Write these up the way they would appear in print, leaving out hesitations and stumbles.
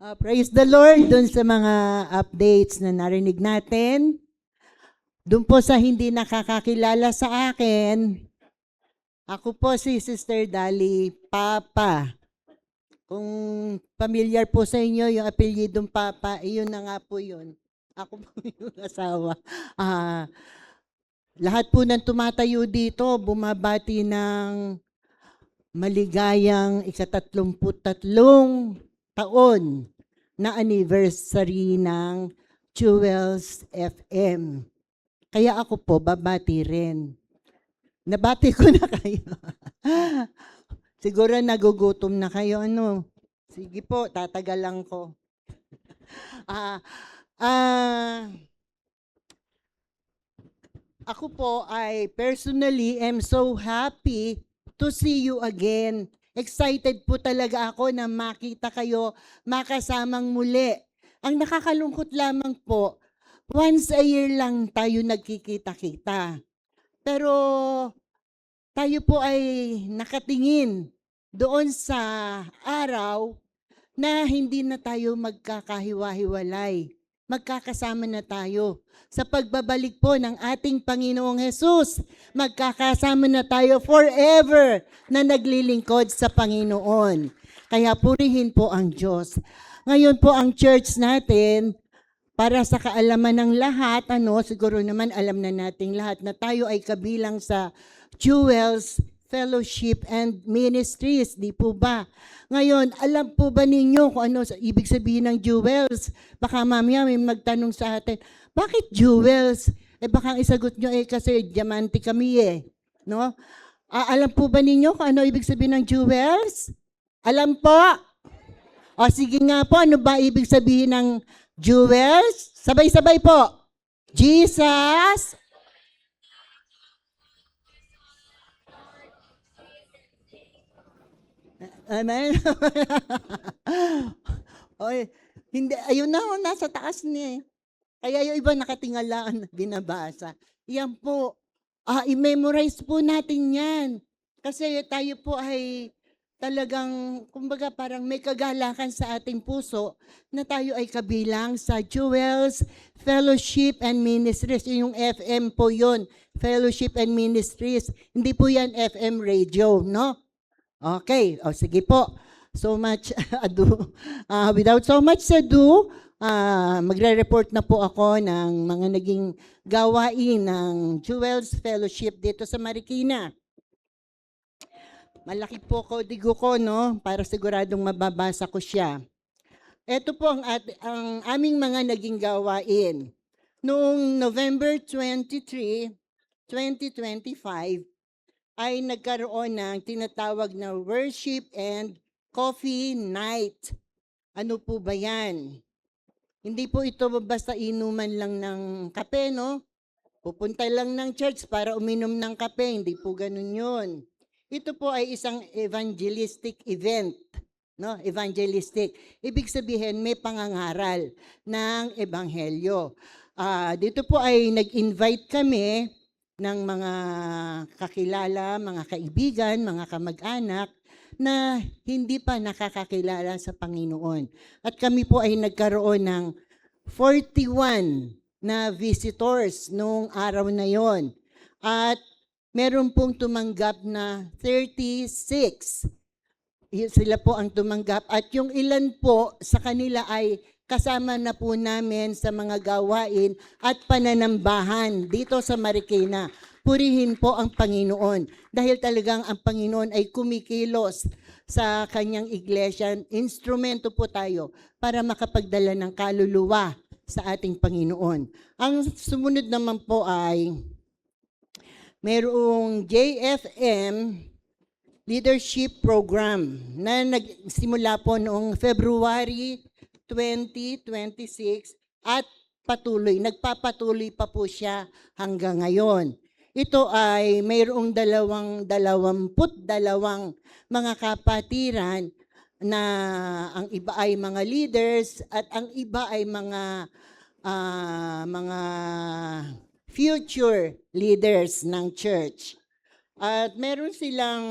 Praise the Lord dun sa mga updates na narinig natin. Dun po sa hindi nakakakilala sa akin, ako po si Sister Dali Papa. Kung familiar po sa inyo yung apelyidong Papa, iyon na nga po yun. Ako po yung asawa. Lahat po ng tumatayo dito, bumabati ng maligayang ika-33 taon na anniversary ng Jewels FM. Kaya ako po, babati rin. Nabati ko na kayo. Siguro nagugutom na kayo, ano? Sige po, tatagalan ko. Ako po ay personally am so happy to see you again. Excited po talaga ako na makita kayo, makasamang muli. Ang nakakalungkot lamang po, once a year lang tayo nagkikita-kita. Pero tayo po ay nakatingin doon sa araw na hindi na tayo magkakahiwa-hiwalay. Magkakasama na tayo. Sa pagbabalik po ng ating Panginoong Hesus, magkakasama na tayo forever na naglilingkod sa Panginoon. Kaya purihin po ang Diyos. Ngayon po ang church natin, para sa kaalaman ng lahat, siguro naman alam na nating lahat na tayo ay kabilang sa Jewels Fellowship and Ministries, di po ba? Ngayon, alam po ba ninyo kung ano ibig sabihin ng jewels? Baka mamaya may magtanong sa atin, bakit jewels? Baka ang isagot nyo kasi diamante kami no? Alam po ba ninyo kung ano ibig sabihin ng jewels? Alam po? O sige nga po, ano ba ibig sabihin ng jewels? Sabay-sabay po. Jesus. Amen. Oy, hindi, ayun na, nasa taas niya. Kaya yung iba nakatingalaan, binabasa. Yan po, i-memorize po natin yan. Kasi tayo po ay talagang, kumbaga parang may kagalakan sa ating puso na tayo ay kabilang sa Jewels Fellowship and Ministries. Yung FM po yun, Fellowship and Ministries. Hindi po yan FM radio, no? Okay, sige po. So much ado. Without so much ado, magre-report na po ako ng mga naging gawain ng Jewels Fellowship dito sa Marikina. Malaki po kodigo ko, no? Para siguradong mababasa ko siya. Ito po ang aming mga naging gawain. Noong November 23, 2025, ay nagkaroon ng tinatawag na worship and coffee night. Ano po ba yan? Hindi po ito basta inuman lang ng kape, no? Pupunta lang ng church para uminom ng kape, hindi po ganun yun. Ito po ay isang evangelistic event, no? Evangelistic. Ibig sabihin, may pangangaral ng ebanghelyo. Dito po ay nag-invite kami ng mga kakilala, mga kaibigan, mga kamag-anak na hindi pa nakakakilala sa Panginoon. At kami po ay nagkaroon ng 41 na visitors noong araw na yon. At meron pong tumanggap na 36. Sila po ang tumanggap. At yung ilan po sa kanila ay kasama na po namin sa mga gawain at pananambahan dito sa Marikina. Purihin po ang Panginoon dahil talagang ang Panginoon ay kumikilos sa kanyang iglesia. Instrumento po tayo para makapagdala ng kaluluwa sa ating Panginoon. Ang sumunod naman po ay mayroong JFM Leadership Program na nagsimula po noong February 2026 at nagpapatuloy pa po siya hanggang ngayon. Ito ay mayroong 22 mga kapatiran na ang iba ay mga leaders at ang iba ay mga future leaders ng church. At meron silang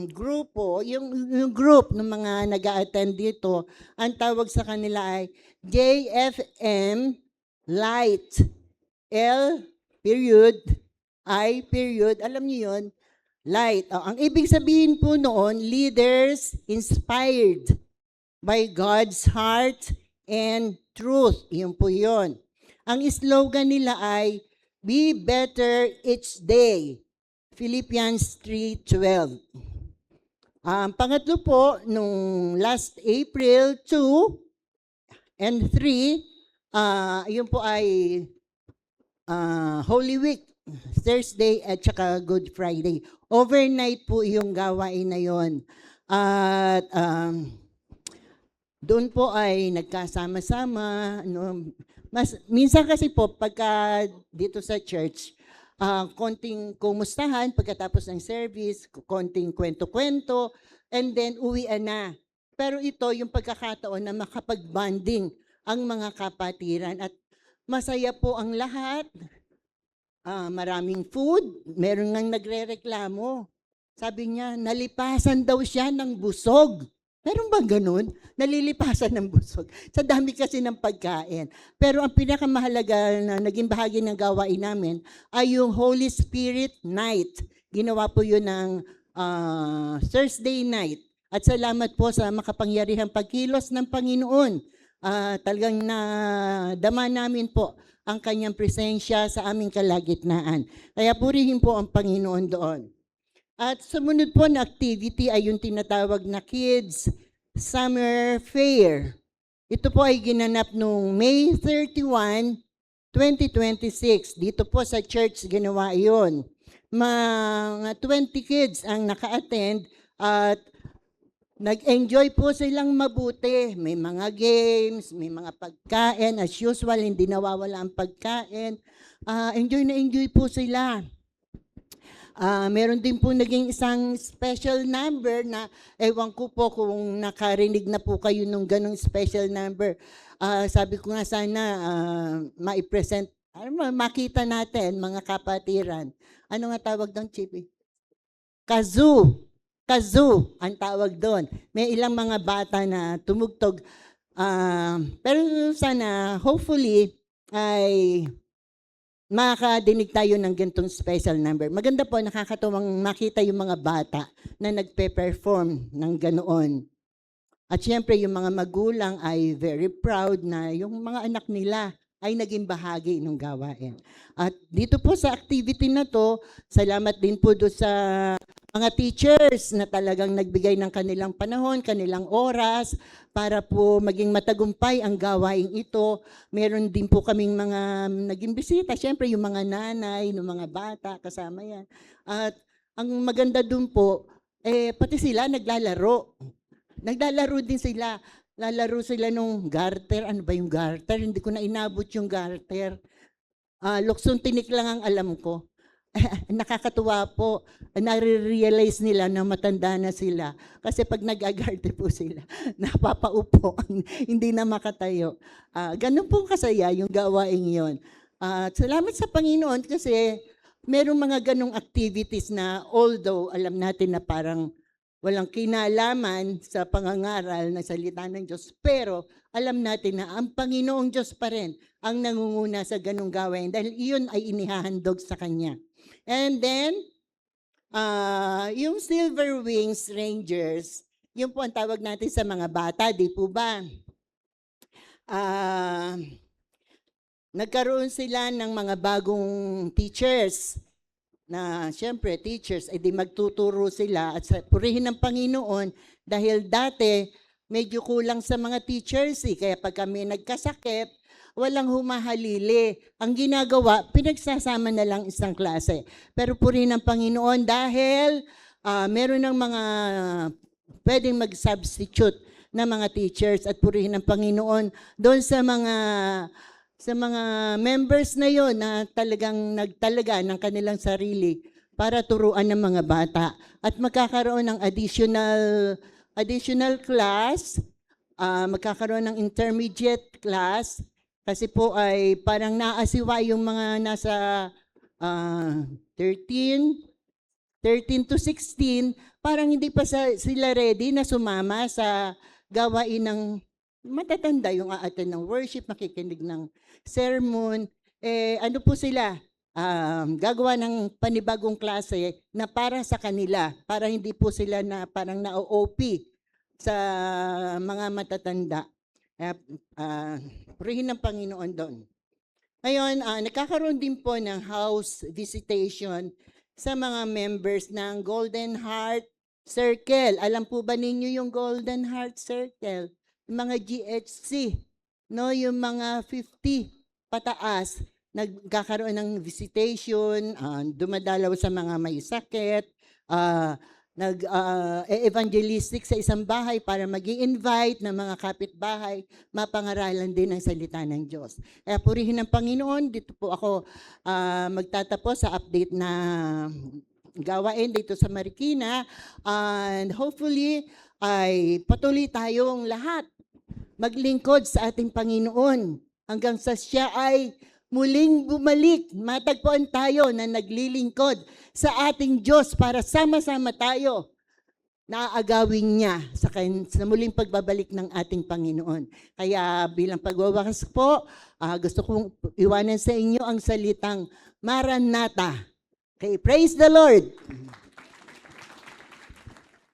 grupo, yung group ng mga nag-a-attend dito, ang tawag sa kanila ay JFM Light. L period, I period, alam niyo yun? Light. Ang ibig sabihin po noon, leaders inspired by God's heart and truth. Yun po yun. Ang slogan nila ay, be better each day. Philippians 3:12. Pangatlo po, nung last April 2 and 3, yun po ay Holy Week, Thursday at saka Good Friday. Overnight po yung gawain na yon. At doon po ay nagkasama-sama. Minsan kasi po, pagka dito sa church, konting kumustahan pagkatapos ng service, konting kwento-kwento, and then uwian na. Pero ito yung pagkakataon na makapag-bonding ang mga kapatiran at masaya po ang lahat. Maraming food, meron ngang nagre-reklamo. Sabi niya, nalipasan daw siya ng busog. Meron ba ganun? Nalilipasan ng busog. Sa dami kasi ng pagkain. Pero ang pinakamahalaga na naging bahagi ng gawain namin ay yung Holy Spirit Night. Ginawa po yun ng Thursday night. At salamat po sa makapangyarihang pagkilos ng Panginoon. Talagang nadama namin po ang kanyang presensya sa aming kalagitnaan. Kaya purihin po ang Panginoon doon. At sumunod po na activity ay yung tinatawag na Kids Summer Fair. Ito po ay ginanap noong May 31, 2026. Dito po sa church ginawa iyon. Mga 20 kids ang naka-attend at nag-enjoy po silang mabuti. May mga games, may mga pagkain. As usual, hindi nawawala ang pagkain. Enjoy na enjoy po sila. Meron din po naging isang special number na ewan ko po kung nakarinig na po kayo nung ganong special number. Sabi ko nga sana ma-present, makita natin mga kapatiran. Ano nga tawag doon, Chippy? Kazoo ang tawag doon. May ilang mga bata na tumugtog. Pero sana, hopefully, ay makakadinig tayo ng ganitong special number. Maganda po, nakakatuwang makita yung mga bata na nagpe-perform ng ganoon. At syempre, yung mga magulang ay very proud na yung mga anak nila ay naging bahagi ng gawain. At dito po sa activity na to, salamat din po doon sa mga teachers na talagang nagbigay ng kanilang panahon, kanilang oras, para po maging matagumpay ang gawain ito. Meron din po kaming mga naging bisita, syempre yung mga nanay, yung mga bata, kasama yan. At ang maganda dun po, pati sila naglalaro. Naglalaro din sila. Lalaro sila nung garter. Ano ba yung garter? Hindi ko na inabot yung garter. Luksong tinik lang ang alam ko. Nakakatuwa po, nare-realize nila na matanda na sila. Kasi pag nag-agarte po sila, napapaupo, hindi na makatayo. Ganun po kasaya yung gawain yon. Salamat sa Panginoon kasi merong mga ganong activities na although alam natin na parang walang kinalaman sa pangangaral ng salita ng Diyos, pero alam natin na ang Panginoong Diyos pa rin ang nangunguna sa ganong gawain dahil iyon ay inihahandog sa Kanya. And then, yung Silver Wings Rangers, yun po ang tawag natin sa mga bata, di po ba? Nagkaroon sila ng mga bagong teachers na siyempre teachers, edi magtuturo sila at purihin ng Panginoon dahil dati medyo kulang sa mga teachers kaya pag kami nagkasakit, walang humahalili. Ang ginagawa, pinagsasama na lang isang klase. Pero purihin ng Panginoon dahil meron ng mga pwedeng mag-substitute na mga teachers at purihin ng Panginoon doon sa mga members na yon na talagang nagtalaga ng kanilang sarili para turuan ng mga bata. At magkakaroon ng additional class, magkakaroon ng intermediate class, kasi po ay parang naasiwa yung mga nasa 13, 13 to 16, parang hindi pa sila ready na sumama sa gawain ng matatanda, yung aaten ng worship, makikinig ng sermon. Ano po sila? Gagawa ng panibagong klase na para sa kanila, para hindi po sila na parang na-OP sa mga matatanda. Purihin ng Panginoon doon. Ngayon, nagkakaroon din po ng house visitation sa mga members ng Golden Heart Circle. Alam po ba ninyo yung Golden Heart Circle? Yung mga GHC, no? Yung mga 50 pataas, nagkakaroon ng visitation, dumadalaw sa mga may sakit, evangelistic sa isang bahay para mag-i-invite ng mga kapitbahay, mapangaralan din ang salita ng Diyos. Kaya purihin ng Panginoon, dito po ako magtatapos sa update na gawain dito sa Marikina, and hopefully ay patuloy tayong lahat maglingkod sa ating Panginoon hanggang sa siya ay muling bumalik. Matagpuan tayo na naglilingkod sa ating Diyos para sama-sama tayo naaagawin niya sa muling pagbabalik ng ating Panginoon. Kaya bilang pagwawakas po, gusto kong iwanan sa inyo ang salitang Maranatha. Okay, praise the Lord!